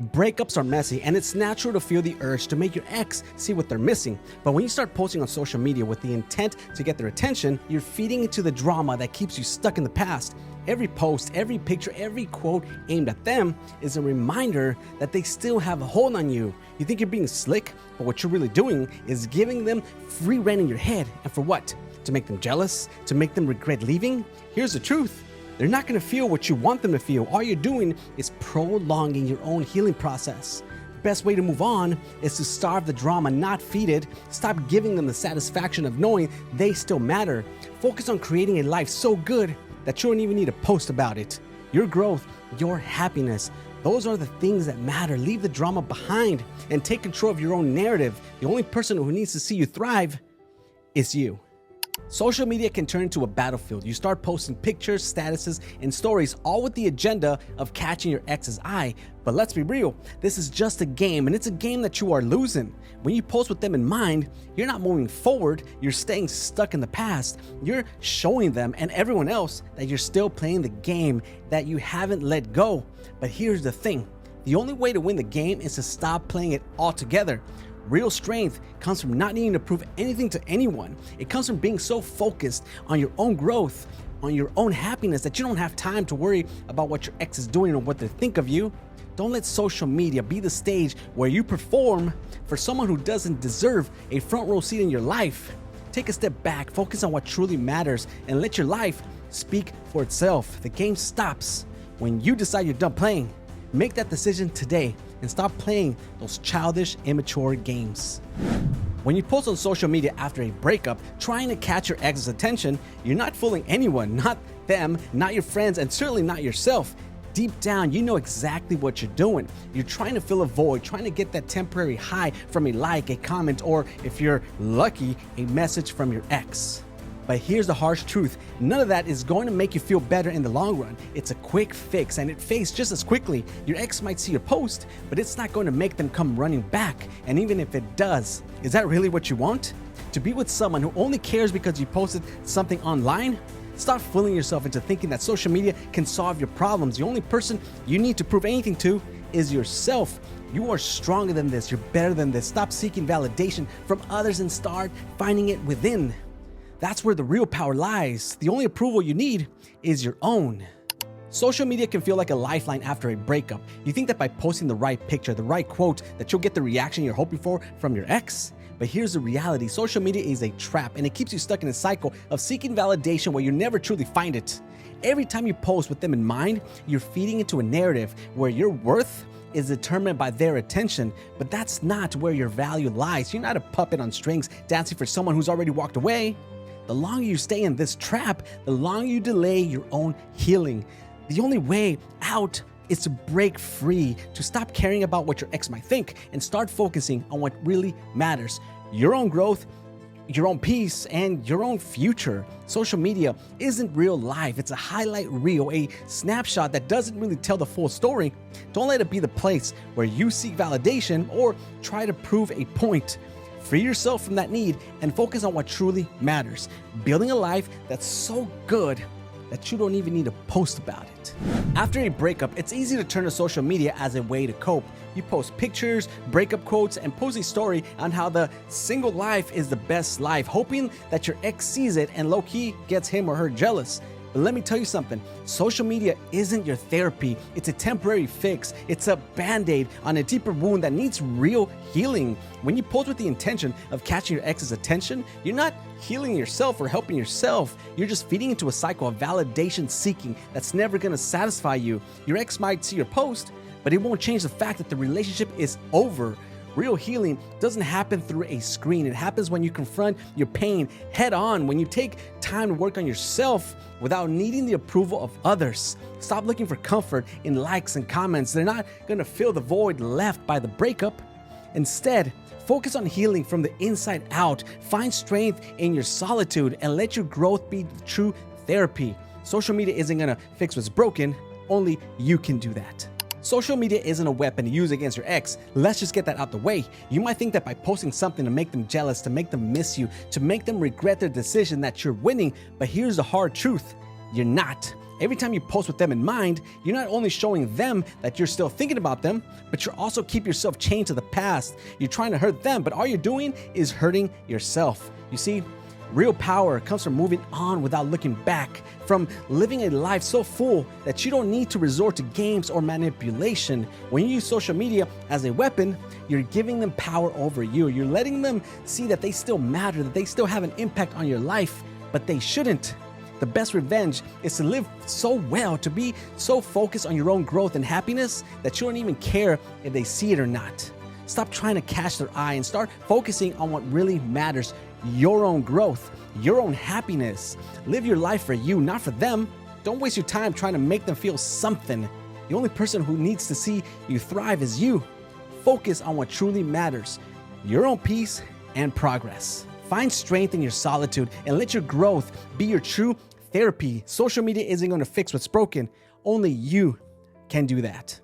Breakups are messy, and it's natural to feel the urge to make your ex see what they're missing. But when you start posting on social media with the intent to get their attention, you're feeding into the drama that keeps you stuck in the past. Every post, every picture, every quote aimed at them is a reminder that they still have a hold on you. You think you're being slick, but what you're really doing is giving them free rein in your head. And for what? To make them jealous? To make them regret leaving? Here's the truth. They're not going to feel what you want them to feel. All you're doing is prolonging your own healing process. The best way to move on is to starve the drama, not feed it. Stop giving them the satisfaction of knowing they still matter. Focus on creating a life so good that you don't even need to post about it. Your growth, your happiness, those are the things that matter. Leave the drama behind and take control of your own narrative. The only person who needs to see you thrive is you. Social media can turn into a battlefield. You start posting pictures, statuses, and stories, all with the agenda of catching your ex's eye. But let's be real, this is just a game, and it's a game that you are losing. When you post with them in mind, you're not moving forward, you're staying stuck in the past. You're showing them and everyone else that you're still playing the game, that you haven't let go. But here's the thing, the only way to win the game is to stop playing it altogether. Real strength comes from not needing to prove anything to anyone. It comes from being so focused on your own growth, on your own happiness, that you don't have time to worry about what your ex is doing or what they think of you. Don't let social media be the stage where you perform for someone who doesn't deserve a front row seat in your life. Take a step back, focus on what truly matters, and let your life speak for itself. The game stops when you decide you're done playing. Make that decision today and stop playing those childish, immature games. When you post on social media after a breakup, trying to catch your ex's attention, you're not fooling anyone, not them, not your friends, and certainly not yourself. Deep down, you know exactly what you're doing. You're trying to fill a void, trying to get that temporary high from a like, a comment, or if you're lucky, a message from your ex. But here's the harsh truth. None of that is going to make you feel better in the long run. It's a quick fix and it fades just as quickly. Your ex might see your post, but it's not going to make them come running back. And even if it does, is that really what you want? To be with someone who only cares because you posted something online? Stop fooling yourself into thinking that social media can solve your problems. The only person you need to prove anything to is yourself. You are stronger than this. You're better than this. Stop seeking validation from others and start finding it within. That's where the real power lies. The only approval you need is your own. Social media can feel like a lifeline after a breakup. You think that by posting the right picture, the right quote, that you'll get the reaction you're hoping for from your ex? But here's the reality. Social media is a trap, and it keeps you stuck in a cycle of seeking validation where you never truly find it. Every time you post with them in mind, you're feeding into a narrative where your worth is determined by their attention, but that's not where your value lies. You're not a puppet on strings dancing for someone who's already walked away. The longer you stay in this trap, the longer you delay your own healing. The only way out is to break free, to stop caring about what your ex might think and start focusing on what really matters. Your own growth, your own peace, and your own future. Social media isn't real life. It's a highlight reel, a snapshot that doesn't really tell the full story. Don't let it be the place where you seek validation or try to prove a point. Free yourself from that need and focus on what truly matters. Building a life that's so good that you don't even need to post about it. After a breakup, it's easy to turn to social media as a way to cope. You post pictures, breakup quotes, and post a story on how the single life is the best life, hoping that your ex sees it and low-key gets him or her jealous. But let me tell you something, social media isn't your therapy. It's a temporary fix. It's a band-aid on a deeper wound that needs real healing. When you post with the intention of catching your ex's attention, you're not healing yourself or helping yourself. You're just feeding into a cycle of validation seeking that's never gonna satisfy you. Your ex might see your post, but it won't change the fact that the relationship is over. Real healing doesn't happen through a screen. It happens when you confront your pain head on, when you take time to work on yourself without needing the approval of others. Stop looking for comfort in likes and comments. They're not gonna fill the void left by the breakup. Instead, focus on healing from the inside out. Find strength in your solitude and let your growth be true therapy. Social media isn't gonna fix what's broken. Only you can do that. Social media isn't a weapon to use against your ex. Let's just get that out the way. You might think that by posting something to make them jealous, to make them miss you, to make them regret their decision, that you're winning. But here's the hard truth. You're not. Every time you post with them in mind, you're not only showing them that you're still thinking about them, but you're also keep yourself chained to the past. You're trying to hurt them, but all you're doing is hurting yourself. You see, real power comes from moving on without looking back, from living a life so full that you don't need to resort to games or manipulation. When you use social media as a weapon, you're giving them power over you. You're letting them see that they still matter, that they still have an impact on your life, but they shouldn't. The best revenge is to live so well, to be so focused on your own growth and happiness that you don't even care if they see it or not. Stop trying to catch their eye and start focusing on what really matters: your own growth, your own happiness. Live your life for you, not for them. Don't waste your time trying to make them feel something. The only person who needs to see you thrive is you. Focus on what truly matters: your own peace and progress. Find strength in your solitude and let your growth be your true therapy. Social media isn't going to fix what's broken. Only you can do that.